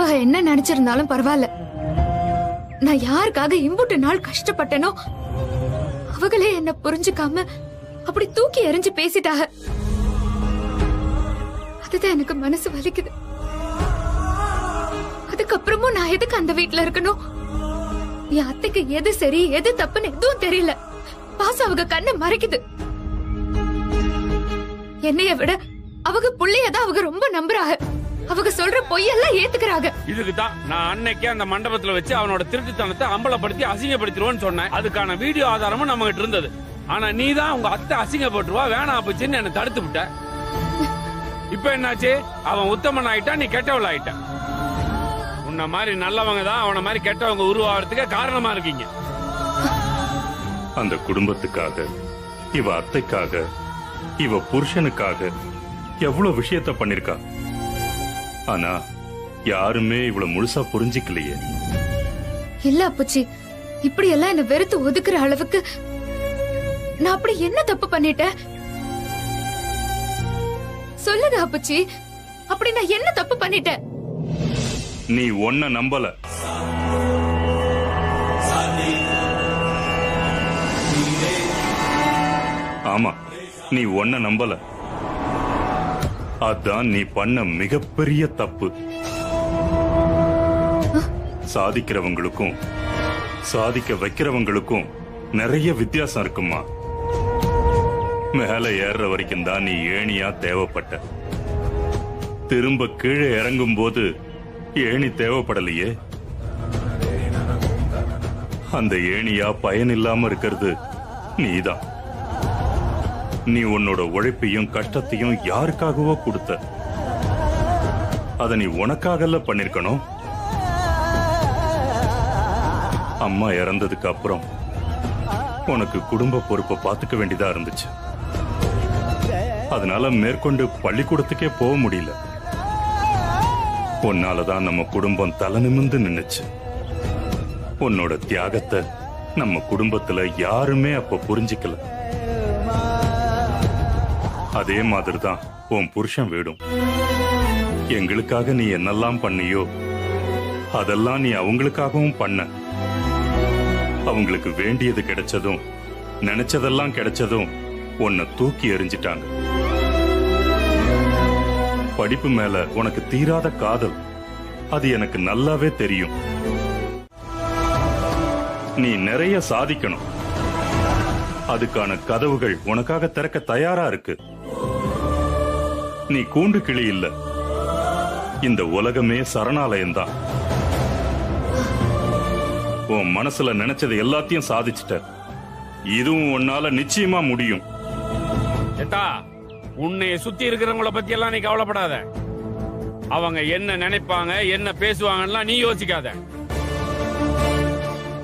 அவங்க என்ன நினைச்சிருந்தாலும் பரவாயில்ல. நான் யாருக்காக இம்புட்டு நாள் கஷ்டப்பட்டனோ அவங்களே என்ன புரிஞ்சுக்காம அப்படி தூக்கி எறிஞ்சு பேசிட்டாங்க. அதுதான் எனக்கு மனசு வலிக்குது. அதுக்கப்புறமும் நான் எதுக்கு அந்த வீட்டுல இருக்கணும்? என் அத்தைக்கு எது சரி எது தப்புன்னு எதுவும் தெரியல. பாசம் அவங்க கண்ணை மறைக்குது. என்னைய விட அவங்க புள்ளையதான் அவங்க ரொம்ப நம்புறாங்க. அவங்க சொல்ற பொய்யெல்லாம் ஏத்துக்கிறாங்க. இதுக்குதான் நான் அன்னைக்கே அந்த மண்டபத்துல வச்சு அவனோட திருட்டுத்தனத்தை அம்பலப்படுத்தி அசிங்கப்படுத்திடுவோன்னு சொன்னேன். அதுக்கான வீடியோ ஆதாரமும் நம்ம கிட்ட இருந்தது. ஆனா நீ தான் உங்க அத்தை அசிங்கப்பட்டுருவா வேணாம் போச்சுன்னு என்ன தடுத்து விட்ட. இப்ப என்னாச்சு? அவன் உத்தமன் ஆயிட்டான், நீ கெட்டவள் ஆயிட்ட. உன்ன மாதிரி நல்லவங்க தான் அவன மாதிரி கெட்டவங்க உருவாகிறதுக்கு காரணமா இருக்கீங்க. அந்த குடும்பத்துக்காக, இவ அத்தைக்காக, இவ புருஷனுக்காக எவ்வளவு விஷயத்த பண்ணிருக்கா. ஆனா யாருமே இவ்வளவு முழுசா புரிஞ்சிக்கலையே. இல்ல அப்புச்சி, இப்படி எல்லாம் என்ன வெறுத்து ஒதுக்குற அளவுக்கு நான் அப்படி என்ன தப்பு பண்ணிட்டேன்? சொல்லுங்க அப்புச்சி, அப்படி நான் என்ன தப்பு பண்ணிட்டேன்? நீ ஒன்ன நம்பல. ஆமா, நீ ஒன்ன நம்பல. அதான் நீ பண்ண மிகப்பெரிய தப்பு. சாதிக்கிறவங்களுக்கும் சாதிக்க வைக்கிறவங்களுக்கும் நிறைய வித்தியாசம் இருக்குமா. மேல ஏறுற வரைக்கும் தான் நீ ஏணியா தேவைப்பட்ட. திரும்ப கீழே இறங்கும் போது ஏணி தேவைப்படலையே. அந்த ஏணியா பயன் இல்லாம இருக்கிறது நீதான். நீ உன்னோட உழைப்பையும் கஷ்டத்தையும் யாருக்காகவோ கொடுத்த. அத நீ உனக்காகல பண்ணிருக்கணும். அம்மா இறந்ததுக்கு அப்புறம் உனக்கு குடும்ப பொறுப்பை பார்த்துக்க வேண்டியதா இருந்துச்சு. அதனால மேற்கொண்டு பள்ளிக்கூடத்துக்கே போக முடியல. உன்னாலதான் நம்ம குடும்பம் தலை நிமிர்ந்து நின்னுச்சு. உன்னோட தியாகத்தை நம்ம குடும்பத்துல யாருமே அப்ப புரிஞ்சிக்கல. அதே மாதிரிதான் உன் புருஷன் வீடும். எங்களுக்காக நீ என்னெல்லாம் பண்ணியோ அதெல்லாம் நீ அவங்களுக்காகவும் பண்ண. அவங்களுக்கு வேண்டியது கிடைச்சதும் நினைச்சதெல்லாம் கிடைச்சதும் உன்னை தூக்கி எறிஞ்சிட்டாங்க. படிப்பு மேல உனக்கு தீராத காதல், அது எனக்கு நல்லாவே தெரியும். நீ நிறைய சாதிக்கணும். அதுக்கான கதவுகள் உனக்காக திறக்க தயாரா இருக்கு. நீ கூண்டு கிளி இல்ல, இந்த உலகமே சரணாலயம்தான். உன் மனசுல நினைச்சது எல்லாத்தையும் சாதிச்சிட்ட. இதுவும் உன்னால நிச்சயமா முடியும். உன்னை சுத்தி இருக்கிறவங்கள பத்தி எல்லாம் நீ கவலைப்படாத. அவங்க என்ன நினைப்பாங்க என்ன பேசுவாங்கன்னா நீ யோசிக்காத.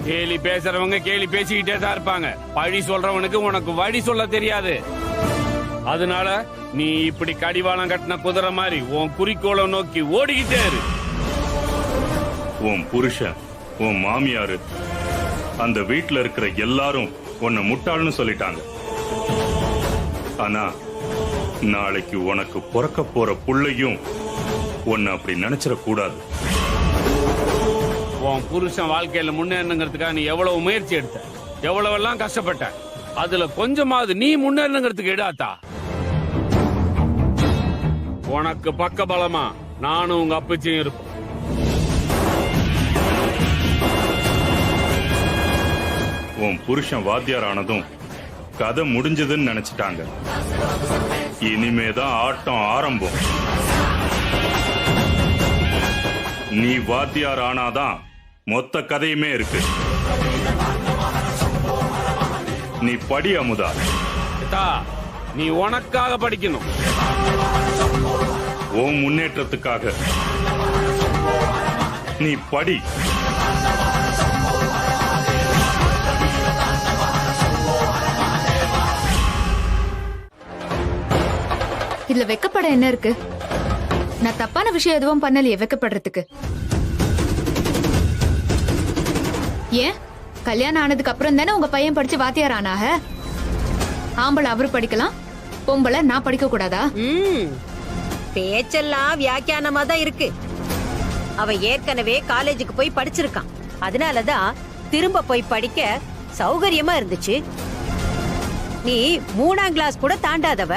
கேலி பேசுறவங்க கேலி பேசிக்கிட்டே தான் இருப்பாங்க. பழி சொல்றவனுக்கு உனக்கு வழி சொல்ல தெரியாது. அதனால நீ இப்படி கடிவாளம் கட்டின குதிரை மாதிரி உன் குறிக்கோளை நோக்கி ஓடிக்கிட்டே இரு. உன் புருஷன், உன் மாமியாரு, அந்த வீட்டுல இருக்கிற எல்லாரும் உன்னை முட்டாள்னு சொல்லிட்டாங்க. ஆனா நாளைக்கு உனக்கு பிறக்க போற புள்ளையும் உன்னை அப்படி நினைச்சிட கூடாது. உன் புருஷன் வாழ்க்கையில முன்னேறணுங்கிறதுக்காக நீ எவ்வளவு முயற்சி எடுத்த, எவ்வளவெல்லாம் கஷ்டப்பட்ட. அதுல கொஞ்சமாவது நீ முன்னேறணுங்கிறதுக்கு இடாத்தா. உனக்கு பக்க பலமா நானும் உங்க அப்பச்சியும் இருப்போம். உன் புருஷன் வாத்தியார் ஆனதும் கதை முடிஞ்சதுன்னு நினைச்சிட்டாங்க. இனிமேதான் ஆட்டம் ஆரம்பம். நீ வாத்தியார் ஆனாதான் மொத்த கதையுமே இருக்கு. நீ படி அமுதா. நீ உனக்காக படிக்கணும். உன் முன்னேற்றத்துக்காக நீ படி. இதுல வெக்கப்பட என்ன இருக்கு? நான் தப்பான விஷயம் எதுவும் பண்ணலையே வெக்கப்படுறதுக்கு. ஏன் கல்யாணம் ஆனதுக்கு அப்புறம் தானே உங்க பையன் படிச்சு வாத்தியார் ஆனாக? ஆம்பளை அவரு படிக்கலாம், பொம்பளை நான் படிக்க கூடாதா? பேச்செல்லாம் வியாக்கியானமா தான் இருக்கு. அவன் ஏற்கனவே காலேஜுக்கு போய் படிச்சிருக்கான். அதனாலதான் திரும்ப போய் படிக்க சௌகரியமா இருந்துச்சு. நீ 3ஆம் கிளாஸ் கூட தாண்டாதவ.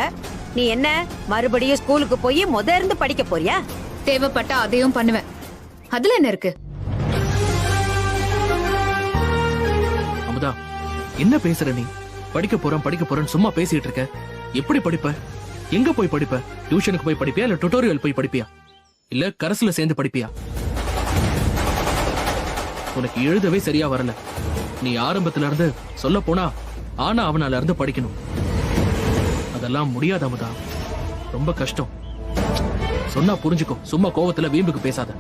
நீ என்ன மறுபடியும் ஸ்கூலுக்கு போய் இருந்து படிக்க போறியா? தேவைப்பட்டா அதையும் பண்ணுவேன். அதுல என்ன இருக்கு? அமுதா, என்ன பேசுற நீ? படிக்க போறேன்னு சும்மா பேசிட்டு இருக்க. எப்படி படிப்ப? எங்க போய் படிப்ப? டியூஷனுக்கு போய் படிப்பியா, இல்ல டுட்டோரியல் போய் படிப்பியா, இல்ல கரஸ்ல சேர்ந்து படிப்பியா? உனக்கு எழுதவே சரியா வரல. நீ ஆரம்பத்துல இருந்து சொல்ல போனா ஆனா அவனால இருந்து படிக்கணும். அதெல்லாம் முடியாது அமுதா, ரொம்ப கஷ்டம். சொன்னா புரிஞ்சுக்கோ. சும்மா கோவத்துல வீம்புக்கு பேசாத.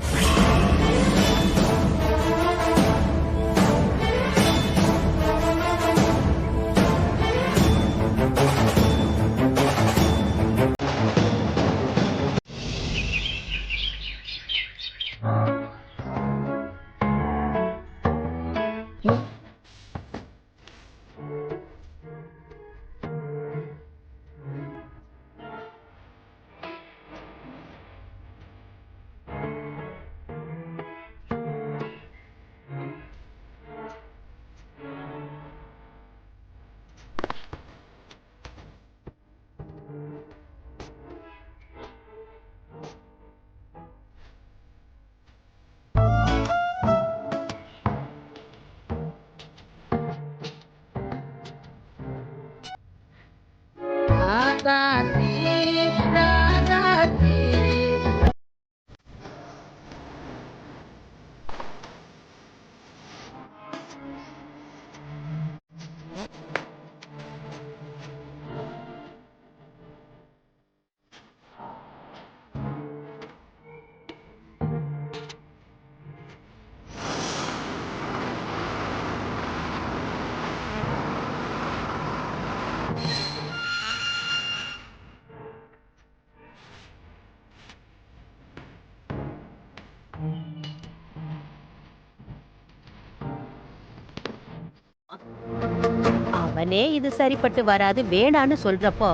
அவனே இது சரிப்பட்டு வராது வேணான்னு சொல்றப்போ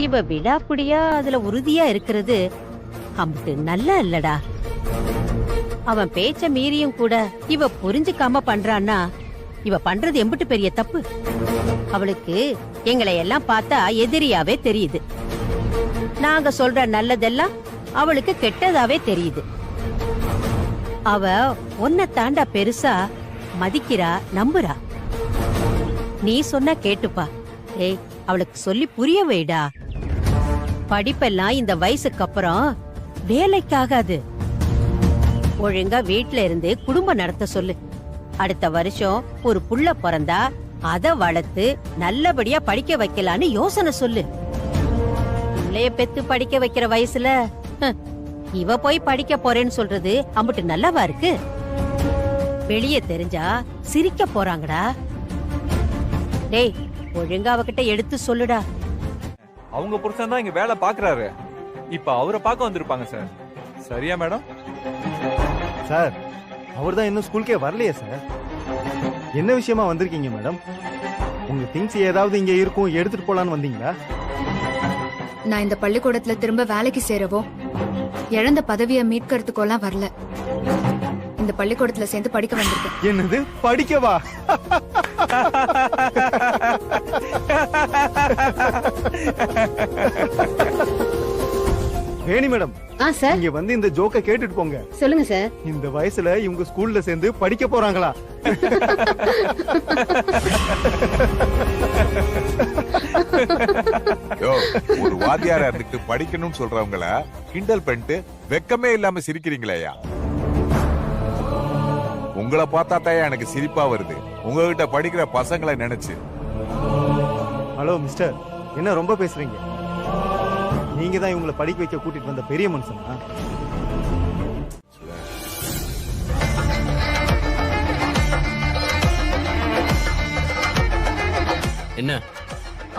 இவ விடாப்புடியா அதுல உறுதியா இருக்கிறது அம்புட்டு நல்லா இல்லடா. அவன் பேச்ச மீறியும் கூட இவ புரிஞ்சுக்காம பண்றான்னா இவ பண்றது எம்பிட்டு பெரிய தப்பு. அவளுக்கு எங்களை எல்லாம் பார்த்தா எதிரியாவே தெரியுது. நாங்க சொல்ற நல்லதெல்லாம் அவளுக்கு கெட்டதாவே தெரியுது. அவ உன்னை தாண்டா பெருசா மதிக்கிறா, நம்புறா. நீ சொன்னா கேட்டுப்பா. ஏய், அவளுக்கு சொல்லி புரிய வைடா. படிப்பெல்லாம் இந்த வயசுக்கு அப்புறம் வேலைக்காகாது. ஒழுங்கா வீட்ல இருந்து குடும்பம் நடத்த சொல்லு. அடுத்த வருஷம் ஒரு புள்ள பிறந்தா அத வளர்த்து நல்லபடியா படிக்க வைக்கலான்னு யோசனை சொல்லு. பிள்ளைய பெத்து படிக்க வைக்கிற வயசுல இவ போய் படிக்க போறேன்னு சொல்றது அம்புட்டு நல்லவா இருக்கு? வெளிய தெரிஞ்சா சிரிக்க போறாங்கடா. டேய், ஒழுங்கா அவகிட்ட எடுத்து சொல்லுடா. அவங்க புருஷன் தான் இங்க வேலை பாக்குறாரு. இப்ப அவரை பார்க்க வந்திருப்பாங்க சார். சரியா மேடம்? சார், அவர் தான் இன்னும் ஸ்கூலுக்கே வரலையே சார். என்ன விஷயமா வந்திருக்கீங்க மேடம்? உங்க திங்ஸ் ஏதாவது இங்க இருக்கும், எடுத்துட்டு போலான்னு வந்தீங்களா? நான் இந்த பள்ளிக்கூடத்துல திரும்ப வேலைக்கு சேரவோ இழந்த பதவியை மீட்கிறதுக்கோலாம் வரல. இந்த பள்ளிக்கூடத்துல சேர்ந்து படிக்க வந்திருக்கேன். என்னது, படிக்கவா? வேணி மேடம், சார், இங்க வந்து இந்த ஜோக்க கேட்டுட்டு போங்க. சொல்லுங்க சார். இந்த வயசுல இவங்க ஸ்கூல்ல சேர்ந்து படிக்க போறாங்களா? ஒரு வாத்தியாரா இருந்துட்டு படிக்கணும்னு சொல்றவங்கள கிண்டல் பண்ணிட்டு வெக்கமே இல்லாம சிரிக்கிறீங்களேயா? உங்களை பார்த்தா தான் எனக்கு சிரிப்பா வருது, உங்ககிட்ட படிக்கிற பசங்களை நினைச்சு. ஹலோ மிஸ்டர், என்ன ரொம்ப பேசுறீங்க? நீங்க தான் இவங்களை படிக்க வைக்க கூட்டிட்டு வந்த பெரிய மனுஷனா? என்ன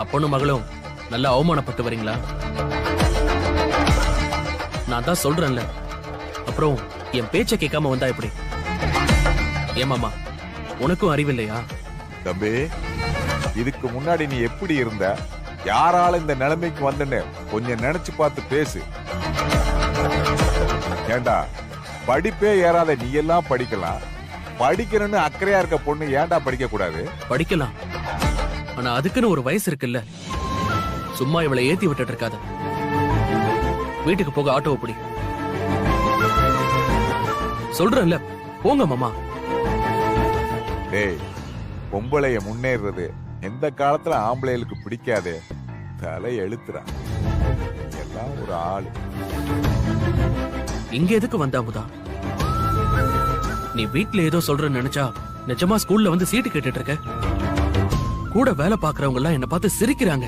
அப்பனும் மகளும் நல்லா அவமானப்பட்டு வரீங்களா? நான் தான் சொல்றேன்ல, அப்புறம் என் பேச்ச கேட்காம வந்தா எப்படி? ஏமாமா, உனக்கும் அறிவில்லையா? தம்பி, இதுக்கு முன்னாடி நீ எப்படி இருந்த, யாரால இந்த நிலைமைக்கு வந்தன்னு கொஞ்சம் நினைச்சு பார்த்து பேசு. ஏண்டா, படிப்பே ஏறாத நீ எல்லாம் படிக்கலாம், படிக்கணும்னு அக்கறையா இருக்க பொண்ணு ஏன்டா படிக்க கூடாது? படிக்கலாம், ஆனா அதுக்குன்னு ஒரு வயசு இருக்குல்ல. சும்மா இவளை ஏத்தி விட்டுட்டு இருக்காத. வீட்டுக்கு போக ஆட்டோவை பிடி. சொல்றேன்ல, போங்க மாமா. டேய், பொம்பளைய முன்னேறது எந்த காலத்துல ஆம்பளைகளுக்கு பிடிக்காதே, தலை எழுத்துறா. எல்லாம் ஒரு ஆளு. இங்க எதுக்கு வந்தா முதா? நீ வீட்ல ஏதோ சொல்றன்னு நினைச்சா நிஜமா ஸ்கூல்ல வந்து சீட்டு கேட்டுட்டு இருக்க. கூட வேலை பாக்குறவங்க எல்லாம் என்ன பார்த்து சிரிக்கிறாங்க.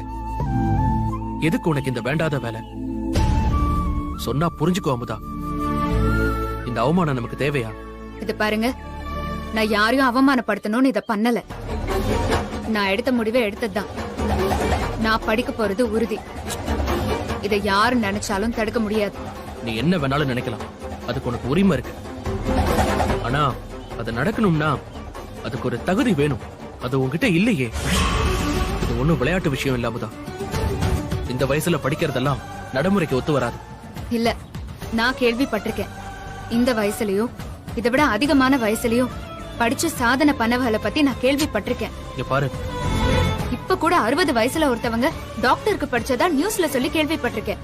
எதுக்கு உனக்கு இந்த வேண்டாத வேலை? சொன்னா புரிஞ்சுக்கோ அமுதா. இந்த அவமானம் நமக்கு தேவையா? இது பாருங்க, நான் யாரையும் அவமானப்படுத்தணும்னு இத பண்ணல. நான் எடுத்த முடிவை எடுத்ததுதான். நான் படிக்க போறது உறுதி. இதை யாரு நினைச்சாலும் தடுக்க முடியாது. நீ என்ன வேணாலும் நினைக்கலாம், அதுக்கு உனக்கு உரிமை இருக்கு. ஆனா அது நடக்கணும்னா அதுக்கு ஒரு தகுதி வேணும். அது உன்கிட்ட இல்லையே. இது ஒண்ணும் விளையாட்டு விஷயம் இல்லாமதான். இந்த வயசுல படிக்கிறதெல்லாம் நடைமுறைக்கு ஒத்து வராது. இல்ல, நான் கேள்விப்பட்டிருக்கேன். இந்த வயசுலயும் இதை விட அதிகமான வயசுலயும் படிச்சு சாதனை பண்ணவங்களை பத்தி நான் கேள்விப்பட்டிருக்கேன். இங்க பாரு, இப்ப கூட 60 வயசுல ஒருத்தவங்க டாக்டருக்கு படிச்சதா நியூஸ்ல சொல்லி கேள்விப்பட்டிருக்கேன்.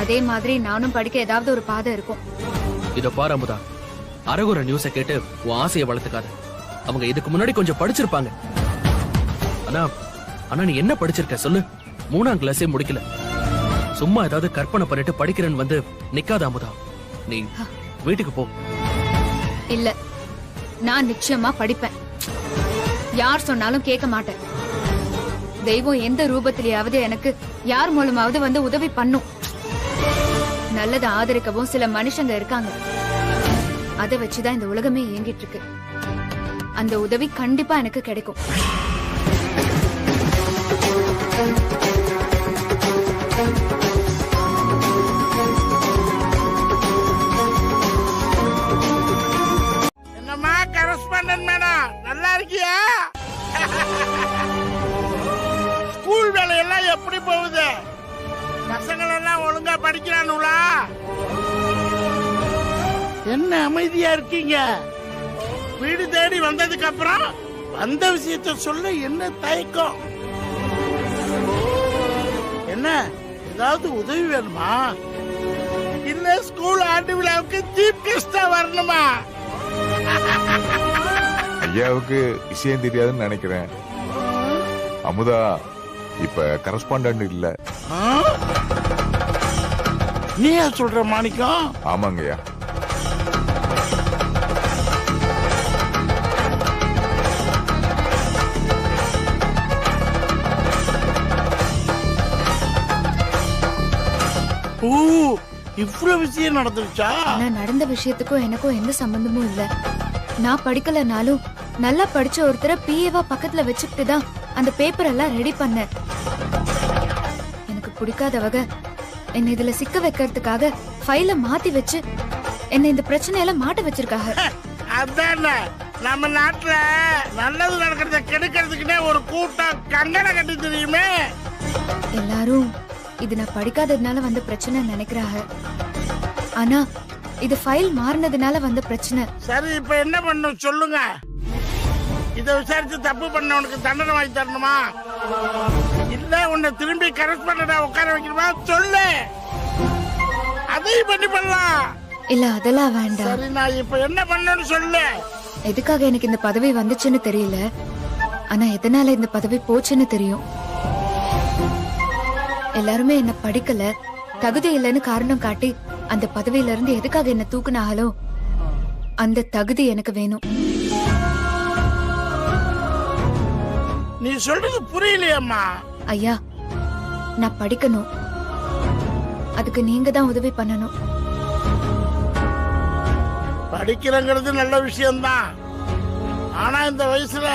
அதே மாதிரி நானும் படிக்க ஏதாவது ஒரு பாதை இருக்கும். இத பாரு அமுதா, அரகுற நியூஸ கேட்டு உன் ஆசையை வளர்த்துக்காத. அவங்க இதுக்கு முன்னாடி கொஞ்சம் படிச்சிருப்பாங்க. ஆனா நீ என்ன படிச்சிருக்க சொல்லு? 3ஆம் கிளாஸே முடிக்கல. சும்மா ஏதாவது கற்பனை பண்ணிட்டு படிக்கிறேன்னு வந்து நிக்காத அமுதா. நீ வீட்டுக்கு போ. இல்ல, நான் நிச்சயமா படிப்பேன். யார் சொன்னாலும் கேட்க மாட்டேன். தெய்வம் எந்த ரூபத்திலேயாவது எனக்கு யார் மூலமாவது வந்து உதவி பண்ணும். நல்லதை ஆதரிக்கவும் சில மனுஷங்க இருக்காங்க. அதை வச்சுதான் இந்த உலகமே இயங்கிட்டு இருக்கு. அந்த உதவி கண்டிப்பா எனக்கு கிடைக்கும். என்னம்மா கரஸ்பாண்டன்ட் மேடம், நல்லா இருக்கியா? ஸ்கூல் வேலையெல்லாம் எப்படி போகுது? பசங்கள் எல்லாம் ஒழுங்கா படிக்கிறானுங்களா? என்ன அமைதியா இருக்கீங்க? வீடு தேடி வந்ததுக்கு அப்புறம் வந்த விஷயத்த சொல்ல என்ன தயக்கம்? என்ன ஏதாவது உதவி வேணுமா? இல்ல ஸ்கூல் ஆண்டு விழாவுக்கு சீஃப் கெஸ்டா வரணுமா? ஐயாவுக்கு விஷயம் தெரியாதுன்னு நினைக்கிறேன். அமுதா இப்ப கரஸ்பாண்டன்ட் இல்ல. நீயா சொல்ற மாணிக்கம்? ஆமாங்கய்யா. ஓ, இவ்வளவு விஷயம் நடந்துருச்சா? ஆனா நடந்த விஷயத்துக்கும் எனக்கும் எந்த சம்பந்தமும் இல்ல. நான் படிக்கலனாலும் நல்லா படிச்ச ஒருத்தரை பிஏவா பக்கத்துல வச்சுக்கிட்டு தான் அந்த பேப்பர் எல்லாம் ரெடி பண்ணேன். எனக்கு பிடிக்காதவங்க என்ன இதுல சிக்க வைக்கிறதுக்காக ஃபைல மாத்தி வச்சு என்ன இந்த பிரச்சனையெல்லாம் மாட்ட வச்சிருக்காங்க. அதானே நம்ம நாட்டுல நல்லது நடக்கிறத கெடுக்கிறதுக்குன்னே ஒரு கூட்டம் கங்கணம் கட்டி தெரியுமே. எல்லாரும் இது நான் படிக்காததுனால வந்த பிரச்சனை நினைக்கிறாங்க. ஆனா இது ஃபைல் மாறினதுனால வந்த பிரச்சனை. சரி, இப்ப என்ன பண்ணும் சொல்லுங்க. இத விசாரிச்சு தப்பு பண்ணவனுக்கு தண்டனை வாங்கி தரணுமா? இல்ல உன்னை திரும்பி கரஸ்பாண்டா உட்கார வைக்கணுமா? சொல்லு, அதையும் பண்ணி பண்ணலாம். இல்ல அதெல்லாம் வேண்டாம். சரி, நான் இப்ப என்ன பண்ணணும்னு சொல்லு. எதுக்காக எனக்கு இந்த பதவி வந்துச்சுன்னு தெரியல, ஆனா எதனால இந்த பதவி போச்சுன்னு தெரியும். எல்லாருமே என்ன படிக்கல, தகுதி இல்லைன்னு காரணம் காட்டி அந்த பதவியில இருந்து எதுக்காக என்ன தூக்குனாங்களோ அந்த தகுதி எனக்கு வேணும். நீ சொல்றது புரியலையம்மா. ஐயா, நான் படிக்கணும். அதுக்கு நீங்க தான் உதவி பண்ணணும். படிக்கிறங்கிறது நல்ல விஷயம்தான். ஆனா இந்த வயசுல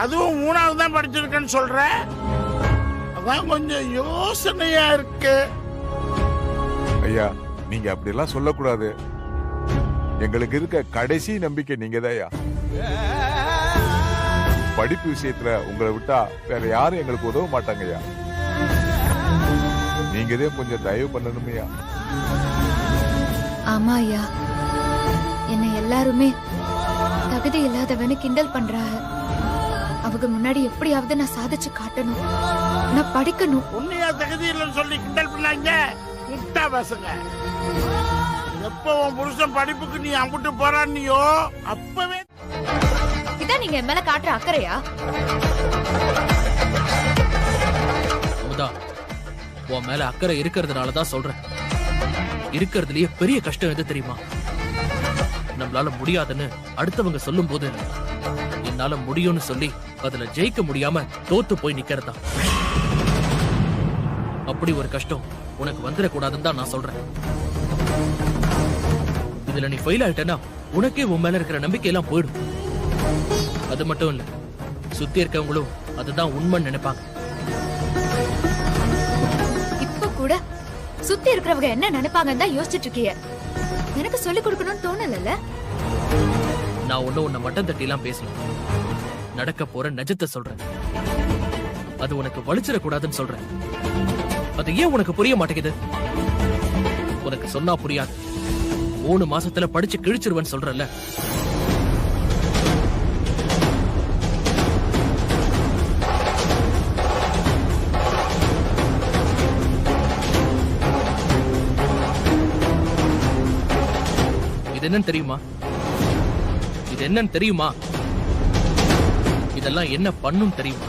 அதுவும் 3ஆவது தான் படிச்சிருக்கேன்னு சொல்ற, அதான் கொஞ்சம் யோசனையா இருக்கு. ஐயா, நீங்க அப்படி எல்லாம் சொல்லக்கூடாது. எங்களுக்கு இருக்க கடைசி நம்பிக்கை நீங்க தான். படிப்பு விஷயத்துல உங்களை விட்டா வேற யாரும் எங்களுக்கு உதவ மாட்டாங்கய்யா. நீங்க இதே கொஞ்சம் தயவு பண்ணணுமையா? ஆமா ஐயா, எல்லாருமே தகுதி இல்லாதவன்னு கிண்டல் பண்றாங்க. அவங்க முன்னாடி எப்படியாவது நான் சாதிச்சு காட்டணும், நான் படிக்கணும். உன்னையா தகுதி இல்லைன்னு சொல்லி கிண்டல் பண்ணாங்க முட்டா பசங்க. எப்ப உன் புருஷன் படிப்புக்கு நீ அம்புட்டு போறான்னியோ அப்பவே இதான் நீங்க என் மேல காட்டுற அக்கறையா? அமுதா, உன் மேல அக்கறை இருக்கிறதுனாலதான் சொல்றேன். இருக்கிறதுலயே பெரிய கஷ்டம் எது தெரியுமா? நம்மளால முடியாதுன்னு அடுத்தவங்க சொல்லும் போது என்னால முடியும்னு சொல்லி அதுல ஜெயிக்க முடியாம தோத்து போய் நிக்கிறதா. அப்படி ஒரு கஷ்டம் உனக்கு வந்துடக்கூடாதுன்னு தான் நான் சொல்றேன். இதுல நீ ஃபெயில் ஆயிட்டனா உனக்கே உன் மேல இருக்கிற நம்பிக்கை எல்லாம் போயிடும். அது மட்டும் இல்ல, சுத்தி இருக்கவங்களும் அதுதான் உண்மைன்னு நினைப்பாங்க. இப்ப கூட சுத்தி இருக்கிறவங்க என்ன நினைப்பாங்கன்னு தான் யோசிச்சுட்டு இருக்கிய. எனக்கு சொல்லி கொடுக்கணும்னு தோணல. நான் உன்னை மட்டம் தட்டி எல்லாம் பேசல. நடக்க போற நிஜத்தை சொல்றேன். அது உனக்கு வலிச்சிடக்கூடாதுன்னு சொல்றேன். அது ஏன் உனக்கு புரிய மாட்டேங்குது? உனக்கு சொன்னா புரியாது. 3 மாசத்துல படிச்சு கிழிச்சிருவேன்னு சொல்றல. இது என்னன்னு தெரியுமா? இது என்னன்னு தெரியுமா? இதெல்லாம் என்ன பண்ணும் தெரியுமா?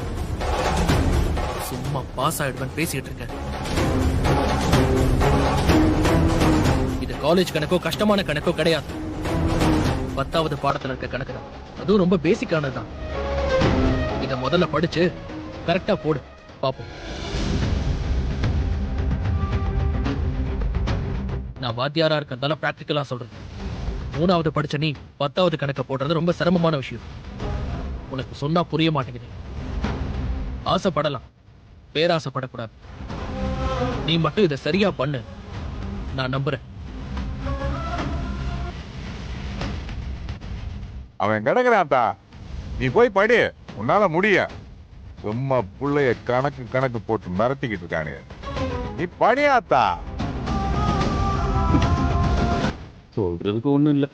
சும்மா பாஸ் ஆயிடுவேன் பேசிட்டு இருக்கேன். இது காலேஜ் கணக்கோ கஷ்டமான கணக்கோ கிடையாது. 10வது பாடத்துல இருக்க கணக்கு தான். அதுவும் ரொம்ப பேசிக்கானதுதான். இத முதல்ல படிச்சு கரெக்டா போடு பாப்போம். நான் வாத்தியாரா இருக்கிறதால பிராக்டிக்கலா சொல்றேன். 3வது படிச்ச நீ 10வது கணக்க போடுறது ரொம்ப சிரமமான விஷயம். உனக்கு சொன்னா புரிய மாட்டேங்குது. ஆசைப்படலாம், பேராசைப்படக்கூடாது. நீ மட்டும் இதை சரியா பண்ணு, நான் நம்புறேன். அவன் கிடக்குறான்டா, நீ போய் படி, உன்னால முடிய. சும்மா புள்ளைய கணக்கு போட்டு மிரட்டிக்கிட்டு இருக்கானே. நீ படியாத்தா. சொல்றதுக்கு ஒண்ணும் இல்ல.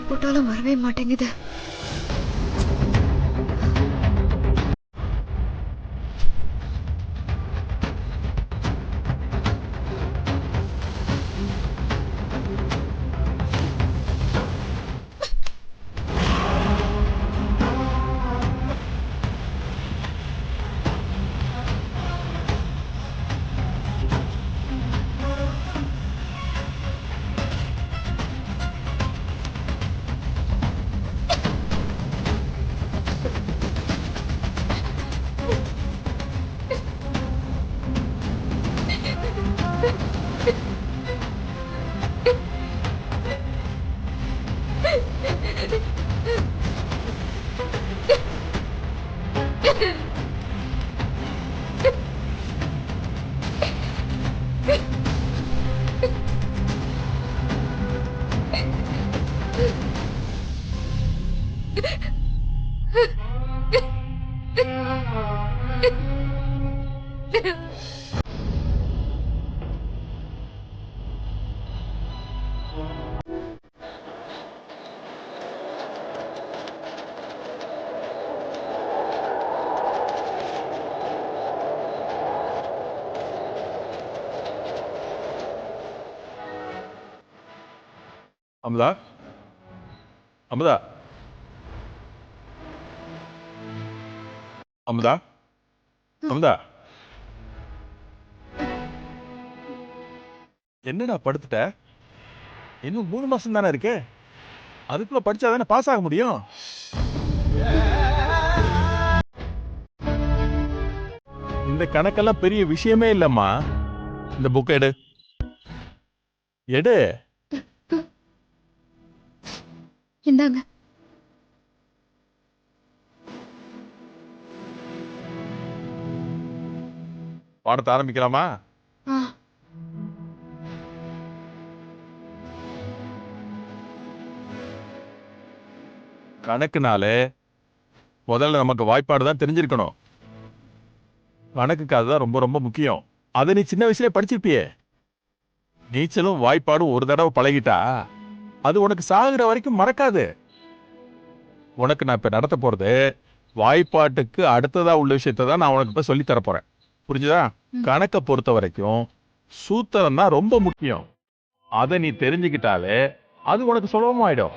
போட்டாலும் வரவே மாட்டேங்குது. அமுதா, அமுதா, அமுதா, அமுதா, என்னடா படுத்துட்ட? இன்னும் 3 மாசம் தானே இருக்கு. அதுக்குள்ள படிச்சாதானே பாஸ் ஆக முடியும். இந்த கணக்கெல்லாம் பெரிய விஷயமே இல்லம்மா. இந்த புக் எடு, எடு. இந்தாங்க. பாடத்தை ஆரம்பிக்கலாமா? கணக்குனாலே முதல்ல நமக்கு வாய்ப்பாடு தான் தெரிஞ்சிருக்கணும். கணக்குக்கு அதுதான் ரொம்ப ரொம்ப முக்கியம். அதை நீ சின்ன வயசுலயே படிச்சிருப்பியே. நீச்சலும் வாய்ப்பாடும் ஒரு தடவை பழகிட்டா அது உனக்கு சாகுற வரைக்கும் மறக்காது. உனக்கு நான் இப்ப நடத்த போறது வாய்ப்பாட்டுக்கு அடுத்ததா உள்ள விஷயத்தை தான் நான் உனக்கு இப்ப சொல்லி தர போறேன். புரிஞ்சுதா? கணக்கை பொறுத்த வரைக்கும் சூத்திரம் தான் ரொம்ப முக்கியம். அதை நீ தெரிஞ்சுக்கிட்டாலே அது உனக்கு சுலபமாயிடும்.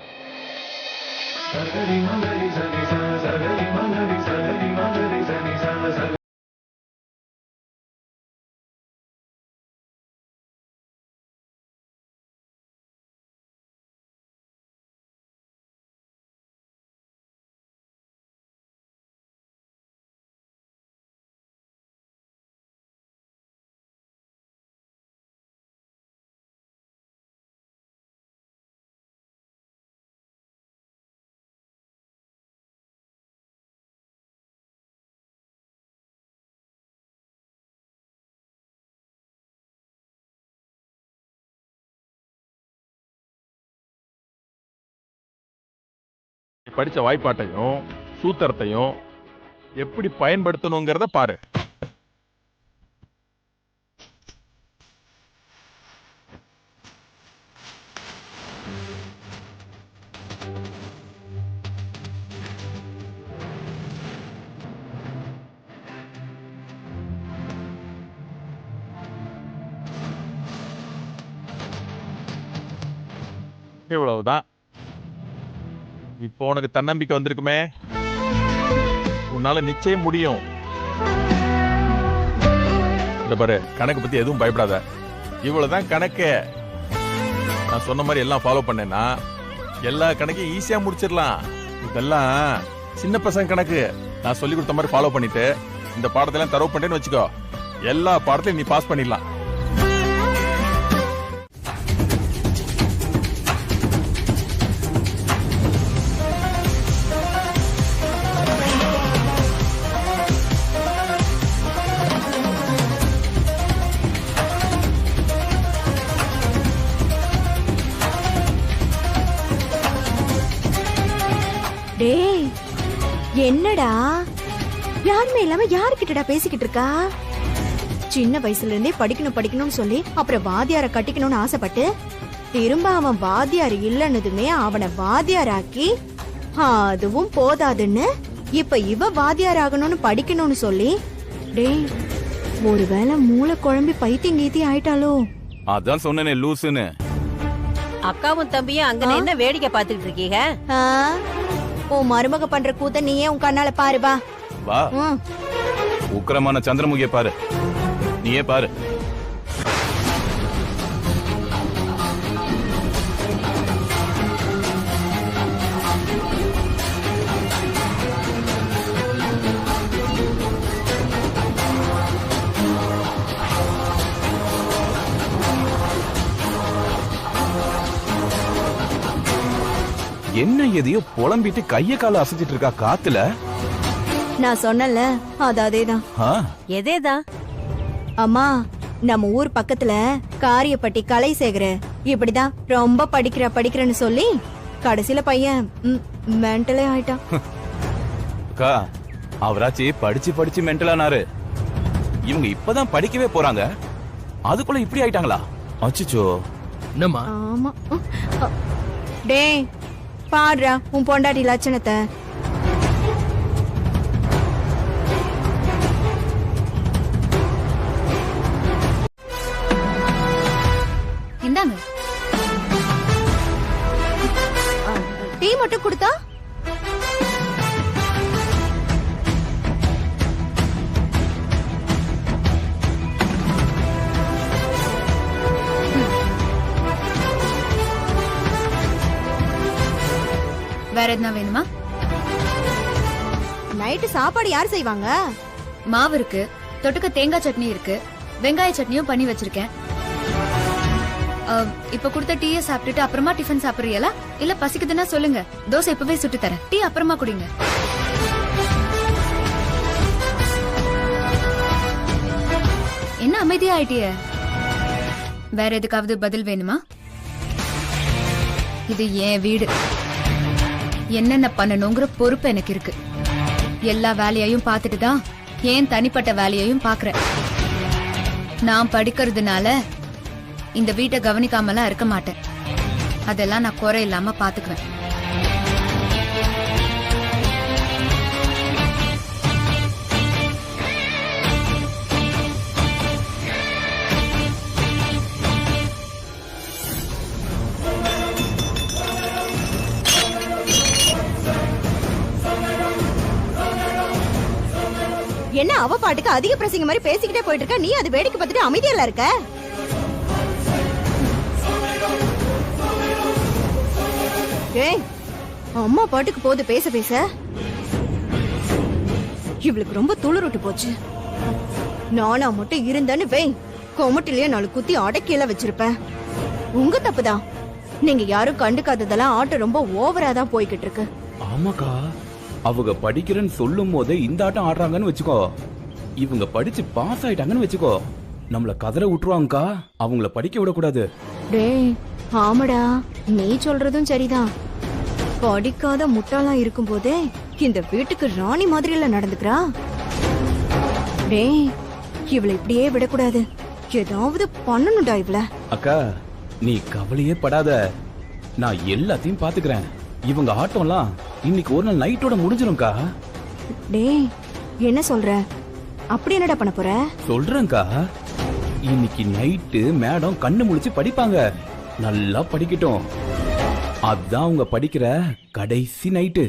படிச்ச வாய்ப்பாட்டையும் சூத்திரத்தையும் எப்படி பயன்படுத்தணுங்கிறத பாரு. இவ்வளவுதான். இப்போ உனக்கு தன்னம்பிக்கை வந்திருக்குமே, உன்னால நிச்சயம் முடியும். இந்த பாரு, கணக்கு பத்தி எதுவும் பயப்படாத. இவ்வளவுதான் கணக்கு. நான் சொன்ன மாதிரி எல்லாம் ஃபாலோ பண்ணேன்னா எல்லா கணக்கையும் ஈஸியா முடிச்சிடலாம். இதெல்லாம் சின்ன பசங்க கணக்கு. நான் சொல்லி கொடுத்த மாதிரி ஃபாலோ பண்ணிட்டு இந்த பாடத்தெல்லாம் தரவு பண்ணிட்டேன்னு வச்சுக்கோ, எல்லா பாடத்தையும் நீ பாஸ் பண்ணிடலாம். டேய், என்னடா யாருமே இல்லாம யாருக்கிட்டடா பேசிக்கிட்டு இருக்கா? சின்ன வயசுல இருந்தே படிக்கணும் படிக்கணும்னு சொல்லி அப்புறம் வாத்தியார கட்டிக்கணும்னு ஆசைப்பட்டு திரும்ப அவன் வாத்தியார் இல்லைன்னதுமே அவனை வாத்தியாராக்கி, அதுவும் போதாதுன்னு இப்ப இவ வாத்தியார் ஆகணும்னு படிக்கணும்னு சொல்லி, டேய் ஒருவேளை மூளை குழம்பி பைத்தியம் கீத்தி ஆயிட்டாலோ? அதான் சொன்னேனே லூசுன்னு. அக்காவும் தம்பியும் அங்க என்ன வேடிக்கை பாத்துக்கிட்டு இருக்கீங்க? உன் மருமக பண்ற கூத்த நீயே உன் கண்ணால பாருபா. வா, உக்கிரமான சந்திரமுகிய பாரு, நீயே பாரு. என்ன எதையோ புலம்பிட்டு கைய கால அசைச்சிட்டு இருக்கா காத்துல. நான் சொன்னல, அது அதேதான். எதேதான்? அம்மா, நம்ம ஊர் பக்கத்துல காரியப்பட்டி கலைசேகர இப்படிதான் ரொம்ப படிக்கிறேன்னு சொல்லி கடைசியில பையன் மென்டலே ஆயிட்டான். அக்கா, அவராச்சி படிச்சு படிச்சு மென்டலானாரு. இவங்க இப்பதான் படிக்கவே போறாங்க, அதுக்குள்ள இப்படி ஆயிட்டாங்களா? அச்சச்சோ. என்னம்மா? ஆமா. டேய் பாடுறா உன் பொண்டாட்டி லட்சணத்தை. இந்தாங்க. டீ மட்டும் கொடுத்தா? வேற எதுனா வேணுமா? நைட்டு சாப்பாடு யார் செய்வாங்க? மாவு இருக்கு, தொட்டுக்க தேங்காய் சட்னி இருக்கு, வெங்காய சட்னியும் பண்ணி வச்சிருக்கேன். இப்ப கொடுத்த டீயை சாப்பிட்டுட்டு அப்புறமா டிஃபன் சாப்பிடுறீங்களா? இல்ல பசிக்குதுன்னா சொல்லுங்க, தோசை இப்பவே சுட்டு தரேன். டீ அப்புறமா குடிங்க. என்ன அமைதியா ஆயிட்டிய? வேற எதுக்காவது பதில் வேணுமா? இது என் வீடு. என்னென்ன பண்ணணுங்கிற பொறுப்பு எனக்கு இருக்கு. எல்லா வேலையையும் பார்த்துட்டு தான் ஏன் தனிப்பட்ட வேலையையும் பாக்குறேன். நான் படிக்கிறதுனால இந்த வீட்டை கவனிக்காமலாம் இருக்க மாட்டேன். அதெல்லாம் நான் குறை இல்லாம பாத்துக்குவேன். என்ன அவ பாட்டுக்கு அதிக பிரசங்க மாதிரி பேசிக்கிட்டே போயிட்டு இருக்க, நீ அது வேடிக்கை பார்த்துட்டு அமைதியா இருக்க? ஏய், அம்மா பாட்டுக்கு போது பேச பேச இவளுக்கு ரொம்ப துளுருட்டு போச்சு. நானா மட்டும் இருந்தேன்னு வை, கொமட்டிலேயே 4 குத்தி அடக்கியெல்லாம் வச்சிருப்பேன். உங்க தப்புதான். நீங்க யாரும் கண்டுக்காததெல்லாம் ஆட்டம் ரொம்ப ஓவரா தான் போய்கிட்டு இருக்கு. ஆமாக்கா, அவங்க படிக்கிறேன்னு சொல்லும் போதே இந்த ஆட்டம் ஆடுறாங்கன்னு வச்சுக்கோ. இவங்க படிச்சு பாஸ் ஆயிட்டாங்கன்னு வச்சுக்கோ, நம்மள கதற விட்டுருவாங்கக்கா. அவங்கள படிக்க விடக்கூடாது. டேய், ஆமாடா, நீ சொல்றதும் சரிதான். படிக்காத முட்டாளா இருக்கும் போதே இந்த வீட்டுக்கு ராணி மாதிரில நடந்துக்கிறா. டேய், இவளை இப்படியே விடக்கூடாது. ஏதாவது பண்ணணும்டா இவள. அக்கா, நீ கவலையே படாத, நான் எல்லாத்தையும் பாத்துக்கிறேன். இவங்க ஆட்டம்லாம் இன்னைக்கு ஒரு நாள் நைட்டோட முடிஞ்சிரும்க்கா. டேய், என்ன சொல்ற? அப்படி என்னடா பண்ண போற? சொல்றேன்க்கா, இன்னைக்கு நைட்டு மேடம் கண்ணு முழிச்சு படிப்பாங்க. நல்லா படிக்கட்டும். அதான் அவங்க படிக்கிற கடைசி நைட்டு.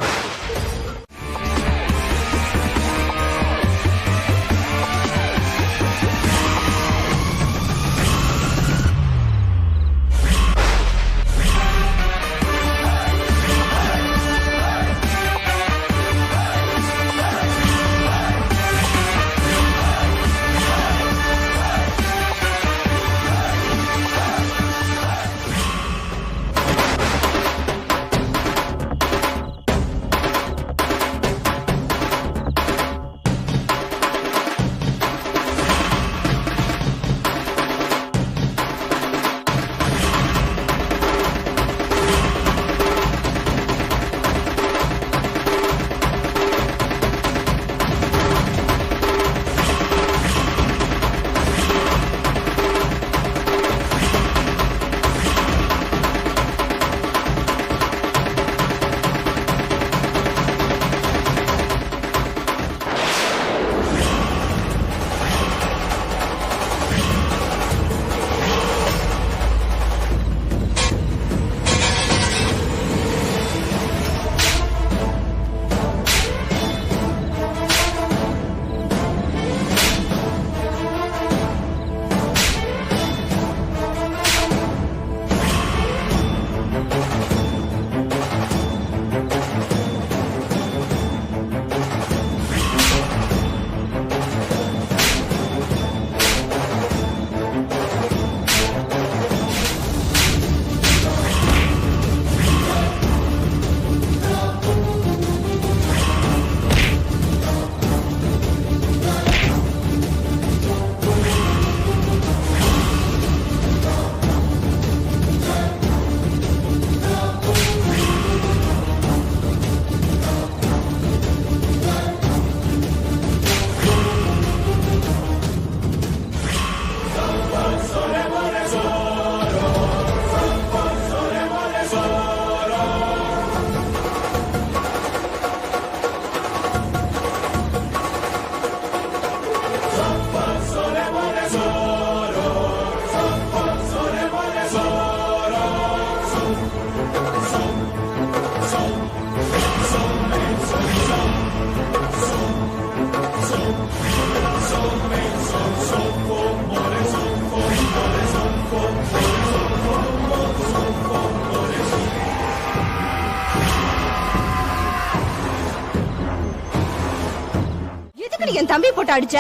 என் தம்பி போட்டு அடிச்ச?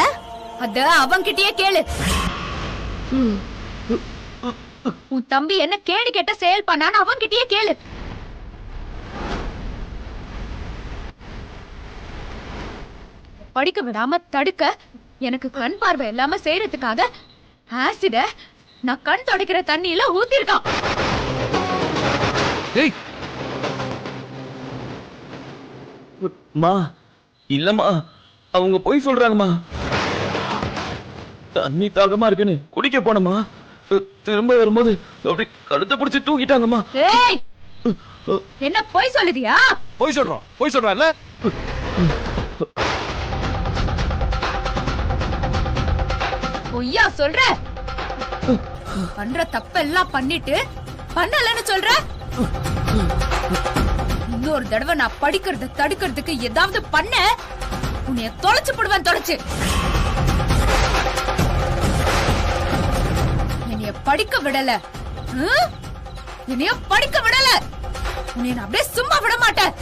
அத அவன்கிட்டயே கேளு. உன் தம்பி என்ன கேடு கேட்ட செயல் பண்ணான்னு அவன்கிட்டயே கேளு. படிக்க விடாம தடுக்க எனக்கு கண் பார்வை இல்லாம செய்யறதுக்காக ஆசிட நான் கண் துடைக்கிற தண்ணியில ஊத்திருக்கான். மா இல்லம்மா, அவங்க போய் சொல்றாங்கம்மா. தண்ணி தாகமா இருக்குன்னு குடிக்க போனம்மா. திரும்ப வரும்போது அப்படி கழுத்தை பிடிச்சி தூக்கிட்டாங்கம்மா. ஏய், என்ன போய் சொல்லுதியா? போய் சொல்றான்ல. பொய்யா சொல்ற? பண்ற தப்பெல்லாம் பண்ணிட்டு பண்ணலன்னு சொல்ற? இன்னொரு தடவை நான் படிக்கிறத தடுக்கிறதுக்கு ஏதாவது பண்ண உன்னைய தொலைச்சு போடுவேன். தொலைச்சு என்னைய படிக்க விடல, என்னைய படிக்க விடல, உன்னை நான் அப்படியே சும்மா விட மாட்டேன்.